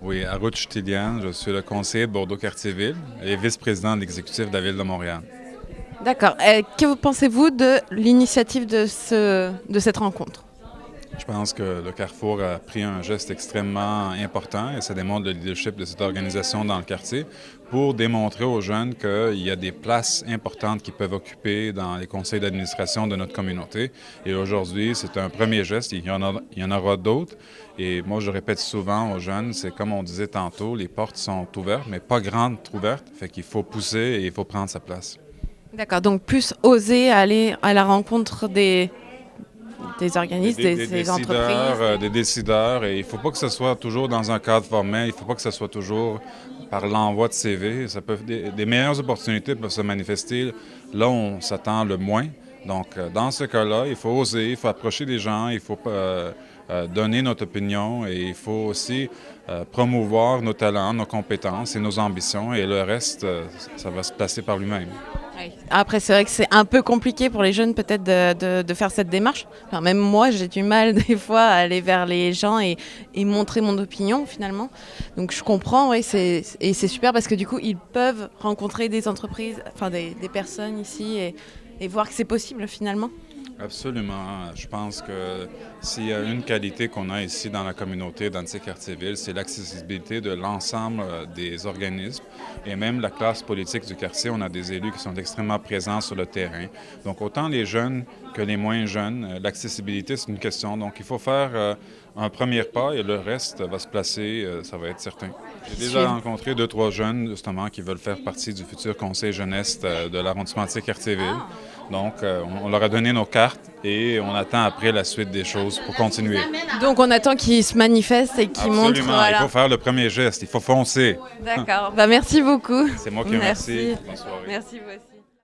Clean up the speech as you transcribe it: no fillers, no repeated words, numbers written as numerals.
Oui, Aruch Tilian, je suis le conseiller de Bordeaux-Cartierville et vice-président de l'exécutif de la Ville de Montréal. D'accord. Que pensez-vous de l'initiative de cette rencontre? Je pense que le Carrefour a pris un geste extrêmement important et ça démontre le leadership de cette organisation dans le quartier pour démontrer aux jeunes qu'il y a des places importantes qu'ils peuvent occuper dans les conseils d'administration de notre communauté. Et aujourd'hui, c'est un premier geste, il y en aura d'autres. Et moi, je répète souvent aux jeunes, c'est comme on disait tantôt, les portes sont ouvertes, mais pas grandes ouvertes, fait qu'il faut pousser et il faut prendre sa place. D'accord. Donc plus oser aller à la rencontre des organismes, des entreprises. Des décideurs, et il ne faut pas que ce soit toujours dans un cadre formel, il ne faut pas que ce soit toujours par l'envoi de CV. Des meilleures opportunités peuvent se manifester là où on s'attend le moins. Donc, dans ce cas-là, il faut oser, il faut approcher des gens, il faut donner notre opinion et il faut aussi promouvoir nos talents, nos compétences et nos ambitions, et le reste, ça va se placer par lui-même. Oui. Après, c'est vrai que c'est un peu compliqué pour les jeunes peut-être de faire cette démarche. Enfin, même moi, j'ai du mal des fois à aller vers les gens et montrer mon opinion finalement. Donc je comprends, oui, et c'est super parce que du coup, ils peuvent rencontrer des entreprises, enfin des personnes ici et voir que c'est possible finalement. Absolument. Je pense que s'il y a une qualité qu'on a ici dans la communauté d'Annecy-Cartierville, c'est l'accessibilité de l'ensemble des organismes et même la classe politique du quartier. On a des élus qui sont extrêmement présents sur le terrain. Donc, autant les jeunes que les moins jeunes, l'accessibilité, c'est une question. Donc, il faut faire un premier pas et le reste va se placer, ça va être certain. J'ai Je suis déjà rencontré deux, trois jeunes, justement, qui veulent faire partie du futur conseil jeunesse de l'arrondissement Annecy-Cartierville. Donc, on leur a donné nos cartes et on attend après la suite des choses pour continuer. Donc on attend qu'ils se manifestent et qu'ils montrent. Absolument, il Voilà. faut faire le premier geste, il faut foncer. D'accord. Bah, merci beaucoup. C'est moi qui vous remercie. Merci. Bonne soirée. Merci vous aussi.